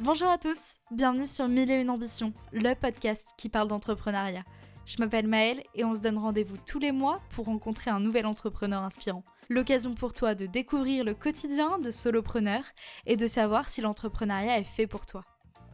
Bonjour à tous, bienvenue sur Mille et une ambitions, le podcast qui parle d'entrepreneuriat. Je m'appelle Maëlle et on se donne rendez-vous tous les mois pour rencontrer un nouvel entrepreneur inspirant. L'occasion pour toi de découvrir le quotidien de solopreneurs et de savoir si l'entrepreneuriat est fait pour toi.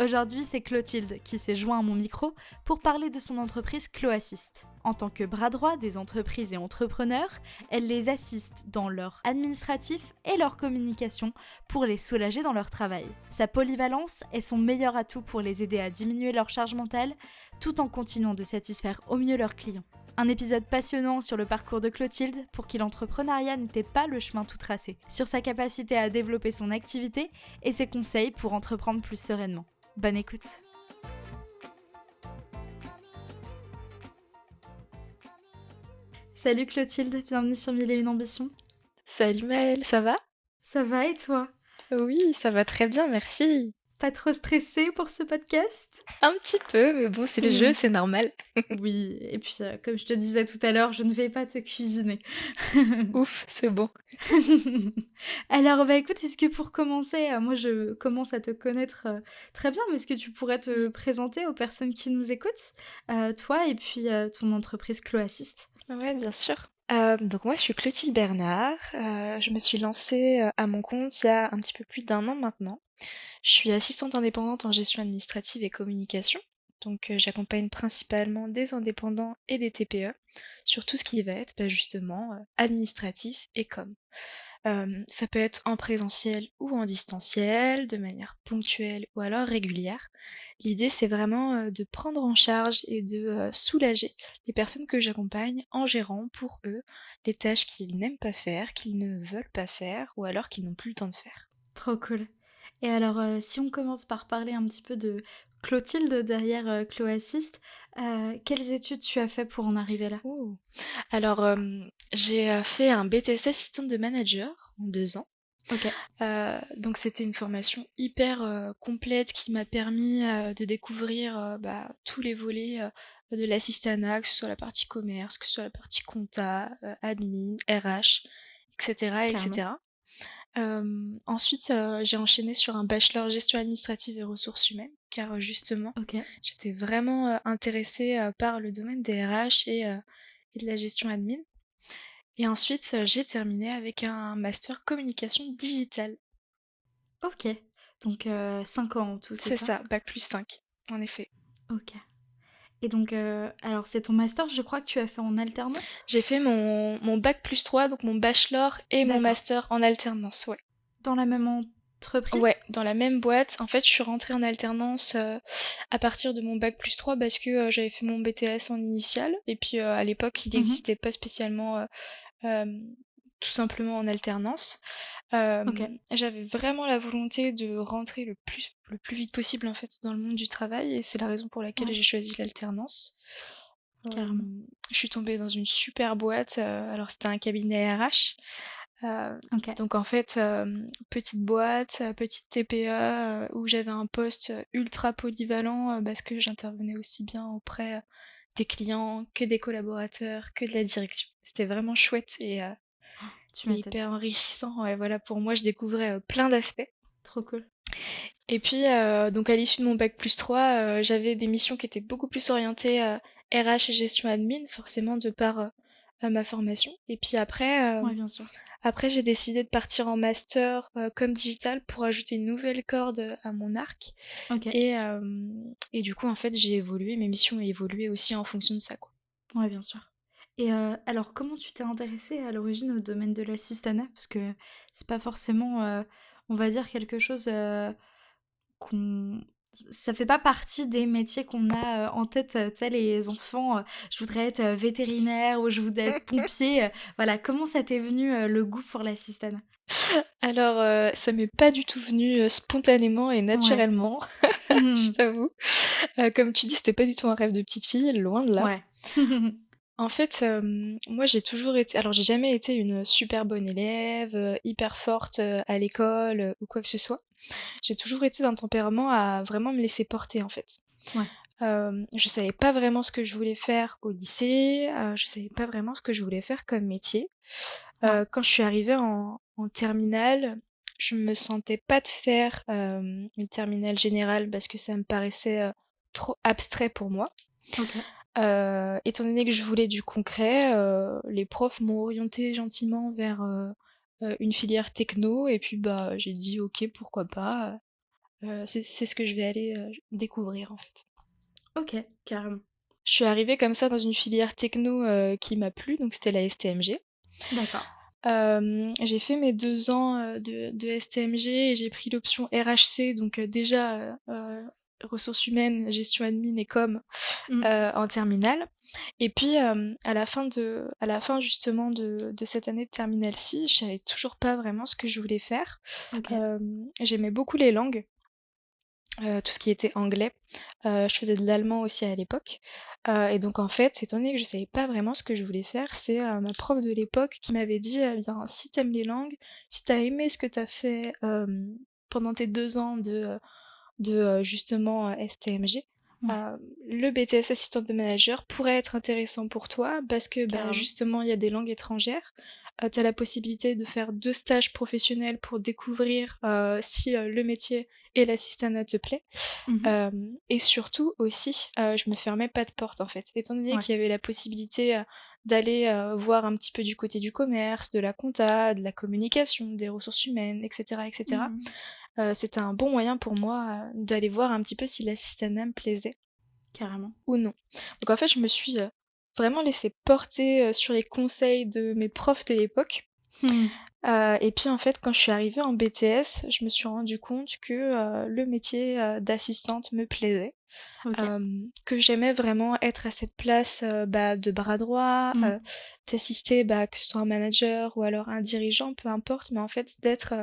Aujourd'hui, c'est Clotilde qui s'est joint à mon micro pour parler de son entreprise Cloassist. En tant que bras droit des entreprises et entrepreneurs, elle les assiste dans leur administratif et leur communication pour les soulager dans leur travail. Sa polyvalence est son meilleur atout pour les aider à diminuer leur charge mentale tout en continuant de satisfaire au mieux leurs clients. Un épisode passionnant sur le parcours de Clotilde pour qui l'entrepreneuriat n'était pas le chemin tout tracé, sur sa capacité à développer son activité et ses conseils pour entreprendre plus sereinement. Bonne écoute. Salut Clotilde, bienvenue sur Mille et une ambitions. Salut Maëlle, ça va? Ça va et toi? Oui, ça va très bien, merci. Pas trop stressée pour ce podcast? Un petit peu, mais bon, c'est le jeu, c'est normal. Oui, et puis comme je te disais tout à l'heure, je ne vais pas te cuisiner. Ouf, c'est bon. Alors bah écoute, est-ce que pour commencer, moi je commence à te connaître très bien, mais est-ce que tu pourrais te présenter aux personnes qui nous écoutent, toi et puis ton entreprise Cloassist? Ouais, bien sûr. Donc moi, je suis Clotilde Bernard. Je me suis lancée à mon compte il y a un petit peu plus d'un an maintenant. Je suis assistante indépendante en gestion administrative et communication. Donc j'accompagne principalement des indépendants et des TPE sur tout ce qui va être justement administratif et com. Ça peut être en présentiel ou en distanciel, de manière ponctuelle ou alors régulière. L'idée, c'est vraiment de prendre en charge et de soulager les personnes que j'accompagne en gérant pour eux les tâches qu'ils n'aiment pas faire, qu'ils ne veulent pas faire ou alors qu'ils n'ont plus le temps de faire. Trop cool. Et alors, si on commence par parler un petit peu de Clotilde derrière Cloassist, quelles études tu as fait pour en arriver là? Oh. Alors, j'ai fait un BTS assistant de manager en 2 ans. Ok, Donc c'était une formation hyper complète qui m'a permis de découvrir tous les volets de l'assistanat, que ce soit la partie commerce, que ce soit la partie compta, admin, RH, etc. carrément. etc. Ensuite, j'ai enchaîné sur un bachelor gestion administrative et ressources humaines, car justement, Ok, j'étais vraiment intéressée par le domaine des RH et de la gestion admin. Et ensuite, j'ai terminé avec un master communication digitale. ok. Donc 5 ans en tout, c'est C'est ça? ça, bac+5, en effet. Ok. Et donc, alors c'est ton master, je crois que tu as fait en alternance? J'ai fait mon bac+3, donc mon bachelor et mon D'accord. master en alternance, ouais. Dans la même entreprise? Ouais, dans la même boîte. En fait, je suis rentrée en alternance à partir de mon bac+3 parce que j'avais fait mon BTS en initial. Et puis à l'époque, il Mhm. n'existait pas spécialement euh, tout simplement en alternance. Ok, J'avais vraiment la volonté de rentrer le plus vite possible en fait dans le monde du travail et c'est la raison pour laquelle ouais, j'ai choisi l'alternance. carrément. Je suis tombée dans une super boîte, alors c'était un cabinet RH. Ok. Donc en fait, petite boîte, petite TPE, où j'avais un poste ultra polyvalent parce que j'intervenais aussi bien auprès des clients que des collaborateurs, que de la direction. C'était vraiment chouette Tu et m'étonnes. hyper enrichissant. Ouais, voilà, pour moi, je découvrais plein d'aspects. Trop cool. Et puis, donc à l'issue de mon bac+3, j'avais des missions qui étaient beaucoup plus orientées RH et gestion admin, forcément de par ma formation. Et puis Ouais, bien sûr. après j'ai décidé de partir en master comme digital pour ajouter une nouvelle corde à mon arc. Ok. Et du coup, en fait, j'ai évolué, mes missions ont évolué aussi en fonction de ça, quoi. Ouais, bien sûr. Et alors, comment tu t'es intéressée à l'origine au domaine de l'assistanat? Parce que c'est pas forcément, on va dire, quelque chose qu'on... Ça fait pas partie des métiers qu'on a en tête, tu sais, les enfants, je voudrais être vétérinaire ou je voudrais être pompier. Voilà, comment ça t'est venu le goût pour l'assistanat? Alors, ça m'est pas du tout venu spontanément et Ouais. naturellement, je t'avoue. Comme tu dis, c'était pas du tout un rêve de petite fille, loin de là. Ouais. En fait, moi j'ai toujours été alors j'ai jamais été une super bonne élève, hyper forte, à l'école, ou quoi que ce soit. J'ai toujours été d'un tempérament à vraiment me laisser porter, en fait. Ouais. Je savais pas vraiment ce que je voulais faire au lycée, je savais pas vraiment ce que je voulais faire comme métier. Ouais. Quand je suis arrivée en terminale, je me sentais pas de faire une terminale générale parce que ça me paraissait trop abstrait pour moi. Ok. Étant donné que je voulais du concret, les profs m'ont orientée gentiment vers une filière techno et puis bah j'ai dit ok pourquoi pas. C'est ce que je vais aller découvrir en fait. Ok, carrément. Je suis arrivée comme ça dans une filière techno qui m'a plu, donc c'était la STMG. D'accord. J'ai fait mes 2 ans de STMG et j'ai pris l'option RHC, donc déjà ressources humaines, gestion admin et com Mm. en terminale. Et puis à la fin justement de cette année de terminale-ci, je savais toujours pas vraiment ce que je voulais faire. Ok. J'aimais beaucoup les langues, tout ce qui était anglais. Je faisais de l'allemand aussi à l'époque. Et donc en fait, étant donné que je savais pas vraiment ce que je voulais faire, c'est ma prof de l'époque qui m'avait dit, bien, si t'aimes les langues, si t'as aimé ce que t'as fait pendant tes 2 ans de justement STMG, Ouais, euh, le BTS assistante de manager pourrait être intéressant pour toi parce que bah, carrément. justement il y a des langues étrangères. Tu as la possibilité de faire 2 stages professionnels pour découvrir si le métier et l'assistanat te plaît. Mhm. Et surtout aussi, je me fermais pas de porte en fait. Étant donné Ouais. qu'il y avait la possibilité d'aller voir un petit peu du côté du commerce, de la compta, de la communication, des ressources humaines, etc., etc. Mm. C'était un bon moyen pour moi d'aller voir un petit peu si l'assistanat me plaisait Carrément. ou non. Donc en fait, je me suis vraiment laissée porter sur les conseils de mes profs de l'époque. Mm. Et puis en fait, quand je suis arrivée en BTS, je me suis rendu compte que le métier d'assistante me plaisait, Ok. que j'aimais vraiment être à cette place bah, de bras droit, Mm. d'assister, bah, que ce soit un manager ou alors un dirigeant, peu importe, mais en fait d'être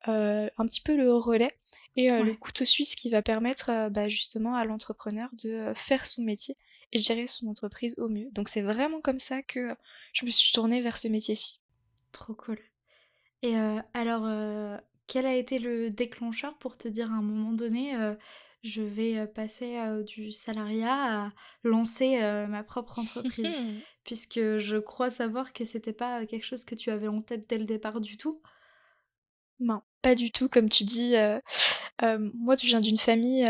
un petit peu le relais et le Ouais. couteau suisse qui va permettre bah, justement à l'entrepreneur de faire son métier et gérer son entreprise au mieux. Donc c'est vraiment comme ça que je me suis tournée vers ce métier-ci. Trop cool. Et alors, quel a été le déclencheur pour te dire à un moment donné, je vais passer du salariat à lancer ma propre entreprise? Puisque je crois savoir que c'était pas quelque chose que tu avais en tête dès le départ du tout. Non, pas du tout, comme tu dis. Moi, je viens d'une famille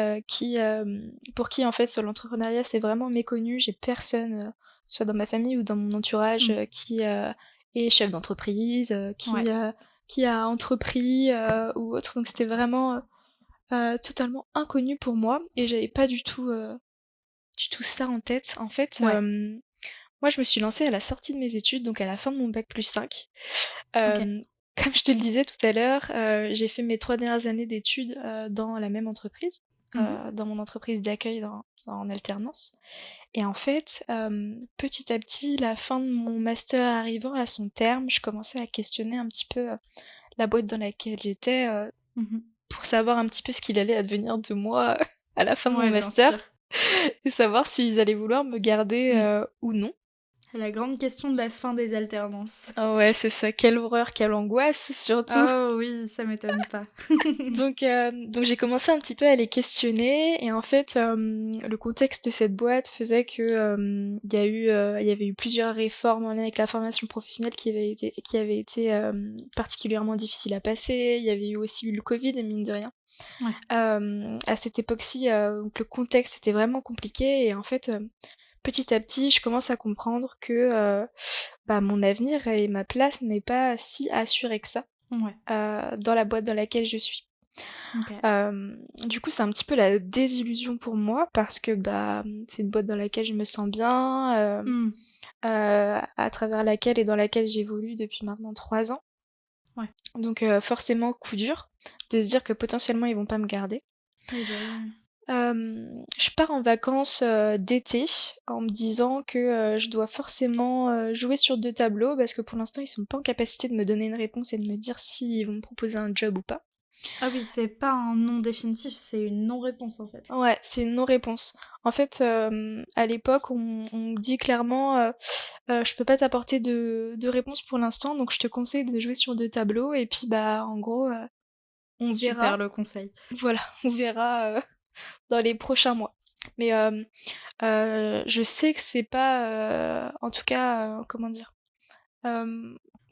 pour qui, en fait, sur l'entrepreneuriat, c'est vraiment méconnu. J'ai personne, soit dans ma famille ou dans mon entourage, Mm. qui est chef d'entreprise, Ouais, qui a entrepris ou autre. Donc, c'était vraiment totalement inconnu pour moi et j'avais pas du tout ça en tête. En fait, ouais, moi, je me suis lancée à la sortie de mes études, donc à la fin de mon bac+5. ok. Euh, Comme je te le disais tout à l'heure, j'ai fait mes 3 dernières années d'études dans la même entreprise, Mhm. dans mon entreprise d'accueil en alternance. Et en fait, petit à petit, la fin de mon master arrivant à son terme, je commençais à questionner un petit peu la boîte dans laquelle j'étais Mhm. pour savoir un petit peu ce qu'il allait advenir de moi à la fin de mon Ouais, bien sûr. master et savoir s'ils allaient vouloir me garder Mm. ou non. La grande question de la fin des alternances. Ah ouais, c'est ça, quelle horreur, quelle angoisse surtout. Oh oui, ça m'étonne pas. Donc j'ai commencé un petit peu à les questionner et en fait le contexte de cette boîte faisait que il y avait eu plusieurs réformes en lien avec la formation professionnelle qui avaient été particulièrement difficiles à passer. Il y avait eu aussi eu le Covid mine de rien. Ouais. À cette époque-ci, donc le contexte était vraiment compliqué et en fait petit à petit je commence à comprendre que bah, mon avenir et ma place n'est pas si assurée que ça Ouais. dans la boîte dans laquelle je suis. Ok. Du coup, c'est un petit peu la désillusion pour moi parce que bah, c'est une boîte dans laquelle je me sens bien, Mm. à travers laquelle et dans laquelle j'évolue depuis maintenant 3 ans. Ouais. Donc forcément, coup dur de se dire que potentiellement ils vont pas me garder. Oui, bah oui. Je pars en vacances d'été en me disant que je dois forcément jouer sur 2 tableaux parce que pour l'instant ils sont pas en capacité de me donner une réponse et de me dire s'ils vont me proposer un job ou pas. Ah oui, c'est pas un non définitif, c'est une non-réponse en fait. Ouais, c'est une non-réponse. En fait, à l'époque, on me dit clairement, je peux pas t'apporter de réponse pour l'instant, donc je te conseille de jouer sur 2 tableaux et puis bah en gros, on Super verra. le conseil. Voilà, on verra dans les prochains mois. Mais je sais que c'est pas, en tout cas, comment dire?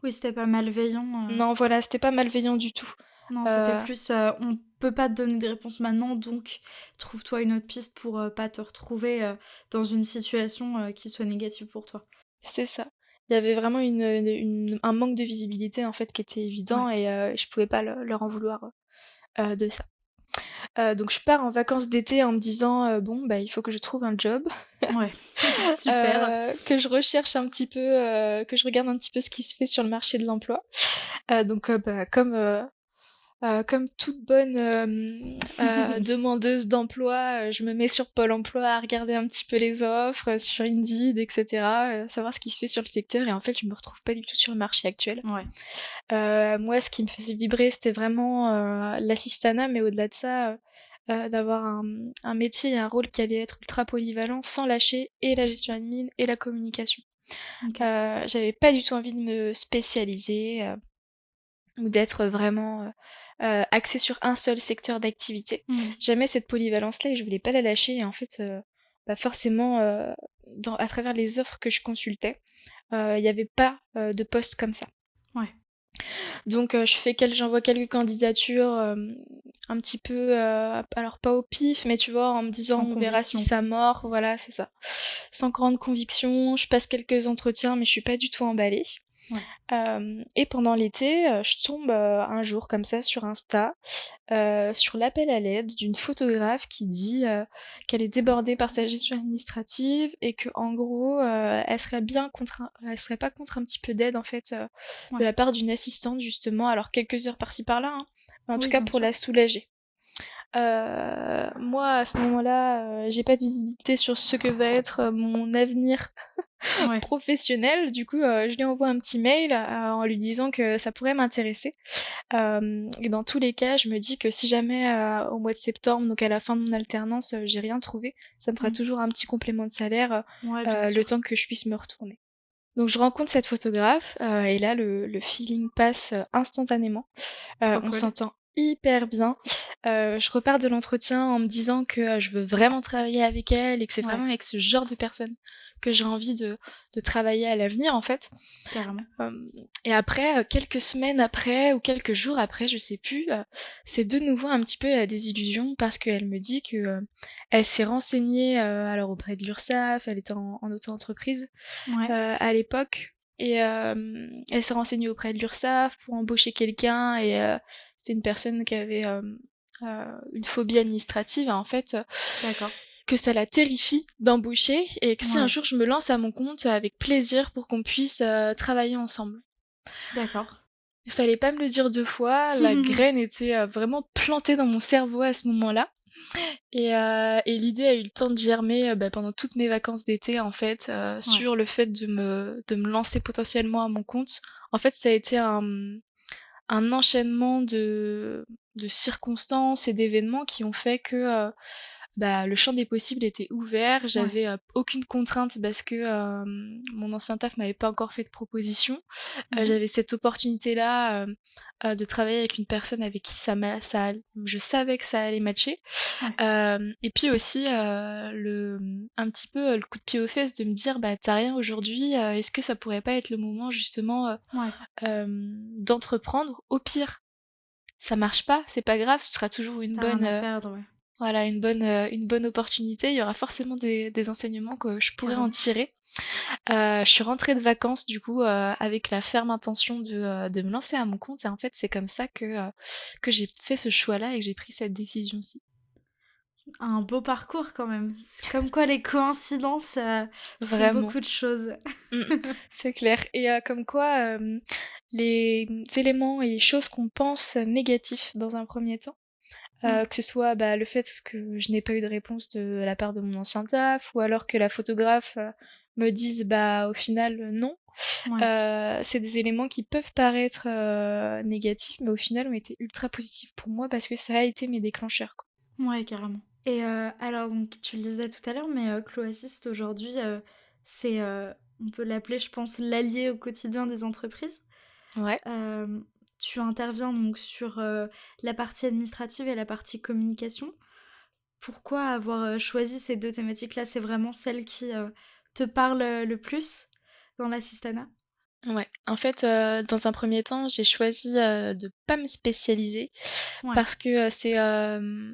Oui, c'était pas malveillant. Non, voilà, c'était pas malveillant du tout. Non, c'était Euh, plus on peut pas te donner des réponses maintenant, donc trouve-toi une autre piste pour pas te retrouver dans une situation qui soit négative pour toi. c'est ça. Il y avait vraiment un manque de visibilité en fait qui était Ouais, évident et je pouvais pas leur en vouloir de ça. Donc je pars en vacances d'été en me disant bon bah il faut que je trouve un job, ouais, super. que je recherche un petit peu, que je regarde un petit peu ce qui se fait sur le marché de l'emploi. Donc bah, comme toute bonne demandeuse d'emploi, je me mets sur Pôle emploi à regarder un petit peu les offres, sur Indeed, etc., savoir ce qui se fait sur le secteur. Et en fait, je me retrouve pas du tout sur le marché actuel. Ouais, Moi, ce qui me faisait vibrer, c'était vraiment l'assistanat, mais au-delà de ça, d'avoir un métier et un rôle qui allait être ultra polyvalent sans lâcher et la gestion admin et la communication. ok. J'avais pas du tout envie de me spécialiser ou d'être vraiment axée sur un seul secteur d'activité. Hmm. J'aimais cette polyvalence-là et je voulais pas la lâcher. Et en fait, bah forcément, à travers les offres que je consultais, il n'y avait pas de poste comme ça. Ouais, Donc j'envoie quelques candidatures un petit peu, alors pas au pif, mais tu vois, en me disant sans on verra si conviction, quoi. ça mord, voilà, c'est ça. Sans grande conviction, je passe quelques entretiens, mais je suis pas du tout emballée. Ouais, Et pendant l'été, je tombe un jour comme ça sur Insta, sur l'appel à l'aide d'une photographe qui dit qu'elle est débordée par sa gestion administrative et que en gros, elle serait pas contre un petit peu d'aide en fait de ouais. la part d'une assistante justement, alors quelques heures par-ci par-là, hein, mais en tout Oui, cas bien pour sûr. la soulager. Moi, à ce moment-là, j'ai pas de visibilité sur ce que va être mon avenir Ouais. professionnel. Du coup, je lui envoie un petit mail en lui disant que ça pourrait m'intéresser. Et dans tous les cas, je me dis que si jamais au mois de septembre, donc à la fin de mon alternance, j'ai rien trouvé, ça me fera Hmm. toujours un petit complément de salaire Ouais, bien le sûr. temps que je puisse me retourner. Donc je rencontre cette photographe et là le feeling passe instantanément. Trop On cool. s'entend hyper bien. Je repars de l'entretien en me disant que je veux vraiment travailler avec elle et que c'est Ouais, vraiment avec ce genre de personne que j'ai envie de travailler à l'avenir en fait. carrément. Euh, et après, quelques semaines après ou quelques jours après, je sais plus, c'est de nouveau un petit peu la désillusion parce qu'elle me dit que elle s'est renseignée alors auprès de l'URSSAF, elle était en auto-entreprise Ouais. à l'époque et elle s'est renseignée auprès de l'URSSAF pour embaucher quelqu'un et c'était une personne qui avait une phobie administrative en fait, D'accord. que ça la terrifie d'embaucher et que si un Ouais. jour je me lance à mon compte avec plaisir pour qu'on puisse travailler ensemble. D'accord. Il fallait pas me le dire deux fois, la graine était vraiment plantée dans mon cerveau à ce moment-là. Et l'idée a eu le temps de germer pendant toutes mes vacances d'été en fait, Ouais. sur le fait de me lancer potentiellement à mon compte. En fait, ça a été un enchaînement de circonstances et d'événements qui ont fait que le champ des possibles était ouvert. Ouais. J'avais aucune contrainte parce que mon ancien taf m'avait pas encore fait de proposition. Mhm. J'avais cette opportunité-là de travailler avec une personne avec qui je savais que ça allait matcher. Ouais. Et puis aussi un petit peu le coup de pied aux fesses de me dire bah t'as rien aujourd'hui, est-ce que ça pourrait pas être le moment justement Ouais. d'entreprendre. Au pire, ça marche pas, c'est pas grave, ce sera toujours T'as rien à perdre, ouais. voilà, une bonne opportunité. Il y aura forcément des enseignements que je pourrais en Carrément. tirer. Je suis rentrée de vacances du coup avec la ferme intention de me lancer à mon compte et en fait c'est comme ça que j'ai fait ce choix-là et que j'ai pris cette décision-ci. Un beau parcours quand même. C'est comme quoi les coïncidences font Vraiment. beaucoup de choses. Mm, c'est clair. Et comme quoi les éléments et les choses qu'on pense négatifs dans un premier temps, Mm. que ce soit le fait que je n'ai pas eu de réponse de la part de mon ancien taf, ou alors que la photographe me dise au final non. Ouais. C'est des éléments qui peuvent paraître négatifs, mais au final ont été ultra positifs pour moi parce que ça a été mes déclencheurs, quoi. Ouais, carrément. Et alors, donc, tu le disais tout à l'heure, mais Cloassist aujourd'hui, c'est, on peut l'appeler, je pense, l'allié au quotidien des entreprises. Ouais. Euh, Tu interviens donc sur la partie administrative et la partie communication. Pourquoi avoir choisi ces deux thématiques-là? C'est vraiment celle qui te parle le plus dans l'assistanat? Ouais. En fait, dans un premier temps, j'ai choisi, de pas me spécialiser Ouais, parce que, c'est,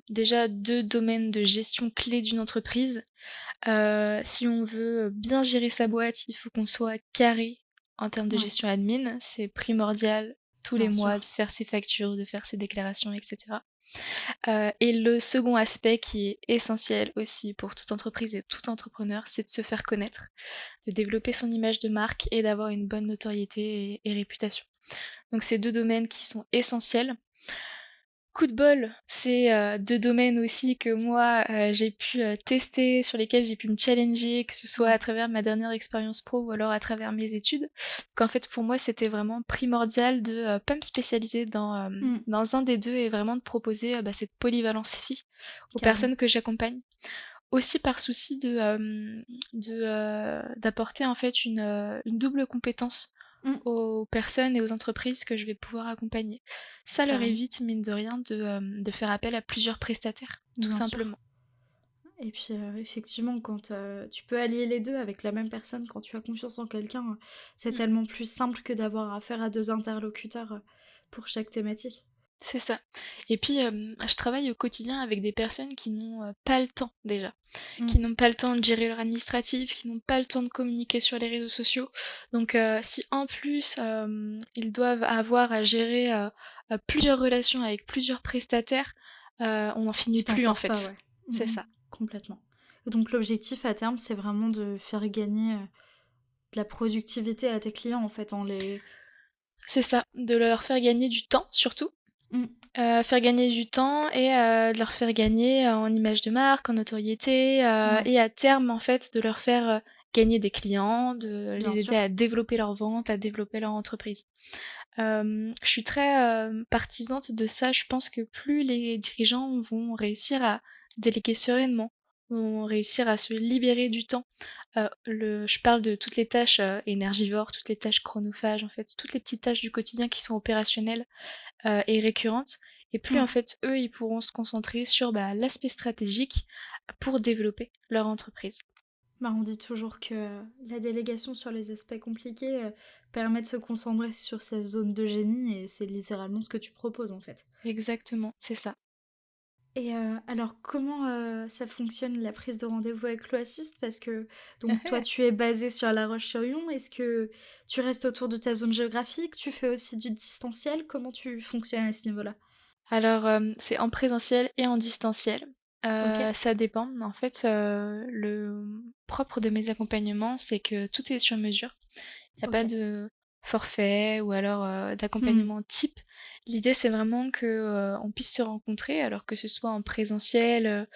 déjà 2 domaines de gestion clés d'une entreprise. Si on veut bien gérer sa boîte, il faut qu'on soit carré en termes de ouais, gestion admin. C'est primordial tous les bien mois sûr. de faire ses factures, de faire ses déclarations, et cetera. Et le second aspect qui est essentiel aussi pour toute entreprise et tout entrepreneur, c'est de se faire connaître, de développer son image de marque et d'avoir une bonne notoriété et réputation. Donc c'est 2 domaines qui sont essentiels. Coup de bol, c'est 2 domaines aussi que moi, j'ai pu, tester, sur lesquels j'ai pu me challenger, que ce soit à Ouais. travers ma dernière expérience pro ou alors à travers mes études. Donc en fait, pour moi, c'était vraiment primordial de, pas me spécialiser Mmh, dans un des 2 et vraiment de proposer, cette polyvalence ici aux carrément. personnes que j'accompagne. Aussi par souci d'apporter en fait une double compétence Mmh, aux personnes et aux entreprises que je vais pouvoir accompagner. Ça leur carrément, évite, mine de rien, de faire appel à plusieurs prestataires, tout bien sûr. simplement. Et puis, effectivement, quand, tu peux allier les 2 avec la même personne, quand tu as confiance en quelqu'un, c'est Mm. tellement plus simple que d'avoir affaire à 2 interlocuteurs, pour chaque thématique. C'est ça. Et puis, je travaille au quotidien avec des personnes qui n'ont pas le temps déjà, Mmh, qui n'ont pas le temps de gérer leur administratif, qui n'ont pas le temps de communiquer sur les réseaux sociaux. Donc, si en plus ils doivent avoir à gérer plusieurs relations avec plusieurs prestataires, on n'en finit tu t'en plus en sors pas, fait. ouais. C'est Mmh, ça. complètement. Et donc l'objectif à terme, c'est vraiment de faire gagner, de la productivité à tes clients, en fait, en les C'est ça, de leur faire gagner du temps surtout. mmh, Faire gagner du temps et de leur faire gagner en image de marque, en notoriété, ouais, et à terme, en fait, de leur faire, gagner des clients, de bien les aider sûr. à développer leur vente, à développer leur entreprise. Je suis très, partisante de ça. Je pense que plus les dirigeants vont réussir à déléguer sereinement, vont réussir à se libérer du temps. Je parle de toutes les tâches, énergivores, toutes les tâches chronophages, en fait, toutes les petites tâches du quotidien qui sont opérationnelles et récurrentes. Et plus en Mmh. fait, eux, ils pourront se concentrer sur l'aspect stratégique pour développer leur entreprise. Bah, on dit toujours que la délégation sur les aspects compliqués permet de se concentrer sur sa zone de génie et c'est littéralement ce que tu proposes en fait. Exactement, c'est ça. Et alors comment ça fonctionne la prise de rendez-vous avec l'Oasis? Parce que donc toi tu es basé sur La Roche-sur-Yon, est-ce que tu restes autour de ta zone géographique? Tu fais aussi du distanciel? Comment tu fonctionnes à ce niveau-là? Alors, c'est en présentiel et en distanciel. Ok, Ça dépend. En fait, le propre de mes accompagnements, c'est que tout est sur mesure. Il n'y a ok. pas de forfait ou alors Hmm, d'accompagnement type. L'idée, c'est vraiment que on puisse se rencontrer, alors que ce soit en présentiel,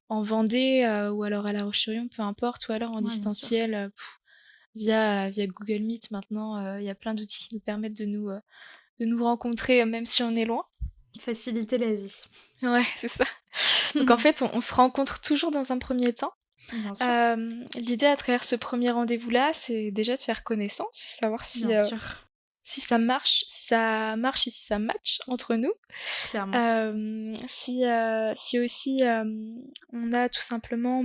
en Vendée, ou alors à La Roche-sur-Yon, peu importe, ou alors en ouais, bien sûr. distanciel, via Google Meet maintenant. Il y a plein d'outils qui nous permettent de nous rencontrer, même si on est loin. Faciliter la vie. Ouais, c'est ça. Donc en fait, on se rencontre toujours dans un premier temps. Bien sûr, L'idée à travers ce premier rendez-vous-là, c'est déjà de faire connaissance, savoir bien sûr, si ça marche et si ça match entre nous. clairement. Si aussi on a tout simplement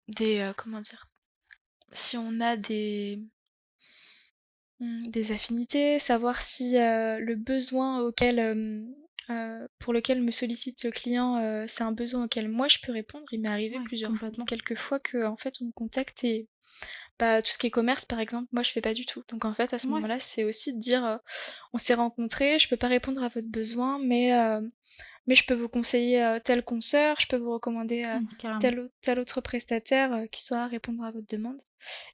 des comment dire? Si on a des affinités, savoir si le besoin pour lequel me sollicite le client, c'est un besoin auquel moi je peux répondre. Il m'est arrivé Ouais, plusieurs complètement. quelques fois que en fait on me contacte et tout ce qui est commerce par exemple, moi je fais pas du tout. Donc en fait à ce Ouais, moment-là, c'est aussi de dire on s'est rencontrés, je peux pas répondre à votre besoin, mais je peux vous conseiller tel consoeur, je peux vous recommander carrément. tel autre prestataire qui saura répondre à votre demande.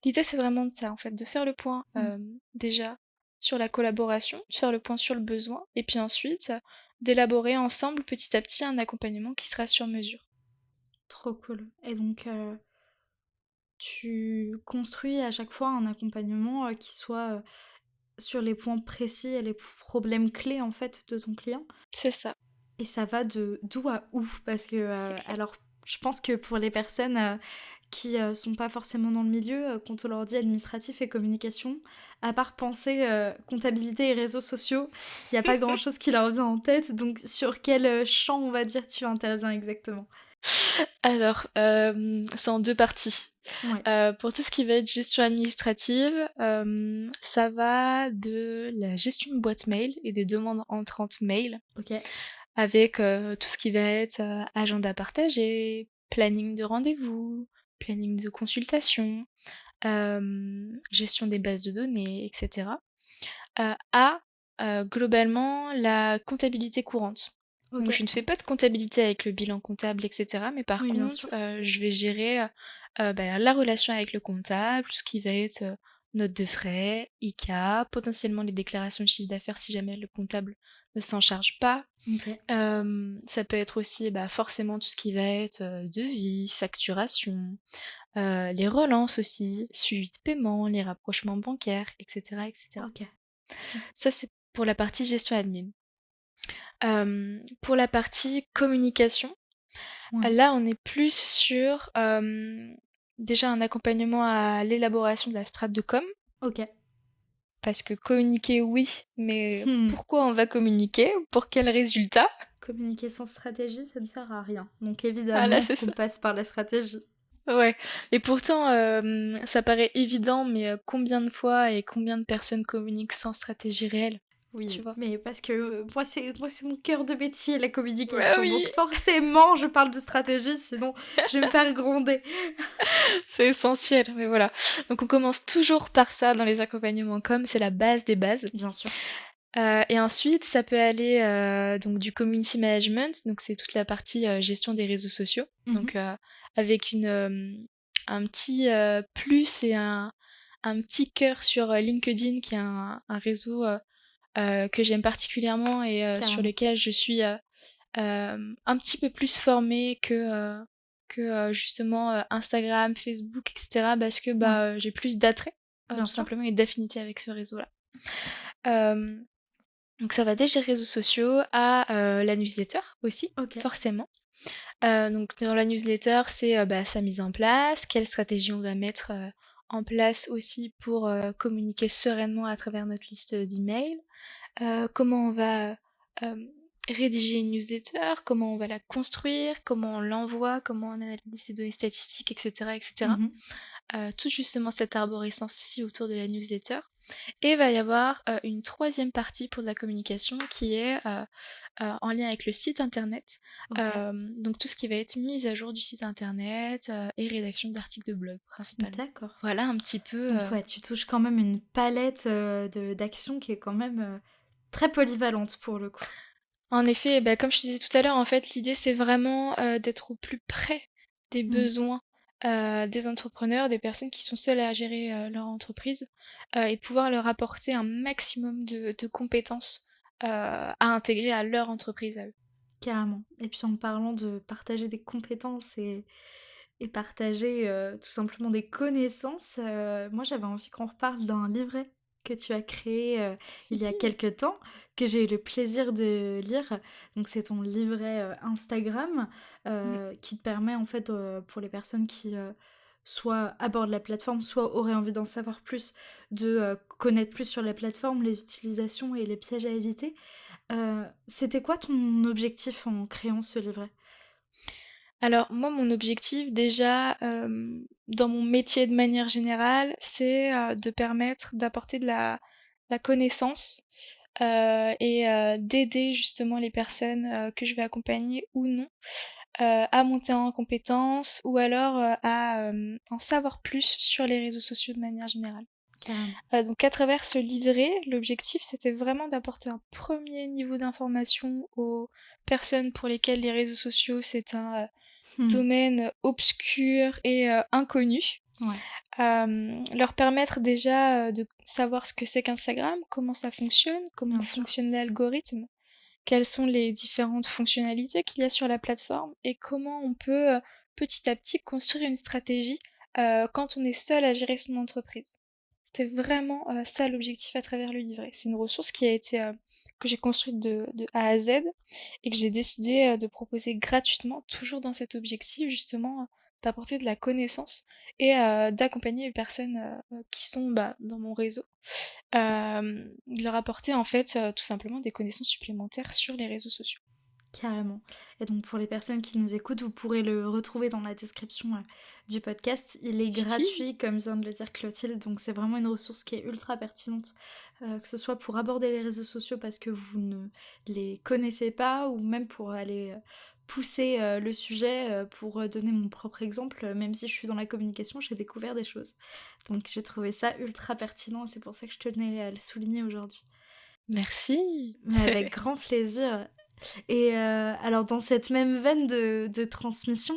L'idée, c'est vraiment de ça, en fait, de faire le point Mm. déjà sur la collaboration, de faire le point sur le besoin, et puis ensuite d'élaborer ensemble petit à petit un accompagnement qui sera sur mesure. Trop cool. Et donc, tu construis à chaque fois un accompagnement qui soit sur les points précis et les problèmes clés en fait de ton client. C'est ça. Et ça va de d'où à où? Parce que, alors, je pense que pour les personnes qui sont pas forcément dans le milieu, quand on leur dit administratif et communication, à part penser comptabilité et réseaux sociaux, il n'y a pas grand-chose qui leur vient en tête. Donc, sur quel champ, on va dire, tu interviens exactement? Alors, c'est en deux parties. Ouais, Pour tout ce qui va être gestion administrative, ça va de la gestion de boîte mail et des demandes entrantes mail, ok. avec tout ce qui va être agenda partagé, planning de rendez-vous, planning de consultation, gestion des bases de données, etc. À globalement la comptabilité courante. Ok. Donc je ne fais pas de comptabilité avec le bilan comptable, etc. Mais par Oui, bien contre, sûr. je vais gérer la relation avec le comptable, tout ce qui va être note de frais, ICA, potentiellement les déclarations de chiffre d'affaires si jamais le comptable ne s'en charge pas. Ok. Ça peut être aussi forcément tout ce qui va être devis, facturation, les relances aussi, suivi de paiement, les rapprochements bancaires, etc., etc. Ok. Ça, c'est pour la partie gestion admin. Pour la partie communication, Ouais. là, on est plus sur déjà un accompagnement à l'élaboration de la strate de com, Ok. parce que communiquer, oui, mais Hmm. pourquoi on va communiquer? Pour quel résultat? Communiquer sans stratégie, ça ne sert à rien. Donc Ah là, évidemment c'est qu'on ça. passe par la stratégie. Ouais. Et pourtant, ça paraît évident, mais combien de fois et combien de personnes communiquent sans stratégie réelle, tu Oui, vois? mais parce que moi c'est mon cœur de métier la Ouais, communication. Donc oui, forcément, je parle de stratégie, sinon je vais me faire gronder. c'est essentiel, mais voilà. Donc on commence toujours par ça dans les accompagnements com, c'est la base des bases. Bien sûr. Et ensuite, ça peut aller donc du community management, donc c'est toute la partie gestion des réseaux sociaux. Mhm. Donc avec un petit plus et un petit cœur sur LinkedIn, qui est un réseau que j'aime particulièrement et sur Carrément. lequel je suis un petit peu plus formée que justement Instagram, Facebook, etc. Parce que Ouais, j'ai plus d'attrait bien tout sûr. simplement et d'affinité avec ce réseau-là. Euh, donc ça va déjà réseaux sociaux à la newsletter aussi, Ok. forcément. Donc dans la newsletter, c'est sa mise en place, quelle stratégie on va mettre en place aussi pour communiquer sereinement à travers notre liste d'emails, comment on va rédiger une newsletter, comment on va la construire, comment on l'envoie, comment on analyse les données statistiques, etc. etc. Mhm. Tout justement cette arborescence ici autour de la newsletter. Et il va y avoir une troisième partie pour de la communication qui est en lien avec le site internet. Ok. Donc tout ce qui va être mise à jour du site internet et rédaction d'articles de blog principalement. D'accord. Voilà un petit peu. Donc ouais, tu touches quand même une palette d'actions qui est quand même très polyvalente pour le coup. En effet, comme je te disais tout à l'heure, en fait, l'idée c'est vraiment d'être au plus près des Mm. besoins des entrepreneurs, des personnes qui sont seules à gérer leur entreprise et de pouvoir leur apporter un maximum de compétences à intégrer à leur entreprise à eux. Carrément. Et puis en parlant de partager des compétences et partager tout simplement des connaissances, moi j'avais envie qu'on reparle d'un livret que tu as créé il y a quelques temps, que j'ai eu le plaisir de lire. Donc c'est ton livret Instagram Mm. qui te permet en fait pour les personnes qui soit abordent la plateforme, soit auraient envie d'en savoir plus, de connaître plus sur la plateforme, les utilisations et les pièges à éviter. C'était quoi ton objectif en créant ce livret? Alors moi, mon objectif déjà, dans mon métier de manière générale, c'est de permettre d'apporter de la connaissance et d'aider justement les personnes que je vais accompagner ou non à monter en compétences ou alors à en savoir plus sur les réseaux sociaux de manière générale. Carrément. Donc à travers ce livret, l'objectif c'était vraiment d'apporter un premier niveau d'information aux personnes pour lesquelles les réseaux sociaux c'est un Hmm. domaine obscur et inconnu. Ouais, Leur permettre déjà de savoir ce que c'est qu'Instagram, comment ça fonctionne, comment bien sûr. fonctionne l'algorithme, quelles sont les différentes fonctionnalités qu'il y a sur la plateforme et comment on peut petit à petit construire une stratégie quand on est seul à gérer son entreprise. C'était vraiment ça l'objectif à travers le livret. C'est une ressource qui a été que j'ai construite de A à Z et que j'ai décidé de proposer gratuitement, toujours dans cet objectif justement d'apporter de la connaissance et d'accompagner les personnes qui sont dans mon réseau, de leur apporter en fait tout simplement des connaissances supplémentaires sur les réseaux sociaux. Carrément. Et donc pour les personnes qui nous écoutent, vous pourrez le retrouver dans la description du podcast. Il est Fifi. gratuit, comme vient de le dire Clotilde, donc c'est vraiment une ressource qui est ultra pertinente, que ce soit pour aborder les réseaux sociaux parce que vous ne les connaissez pas, ou même pour aller pousser le sujet. Pour donner mon propre exemple, même si je suis dans la communication, j'ai découvert des choses. Donc j'ai trouvé ça ultra pertinent et c'est pour ça que je tenais à le souligner aujourd'hui. Merci. Mais avec grand plaisir. Et alors dans cette même veine de transmission,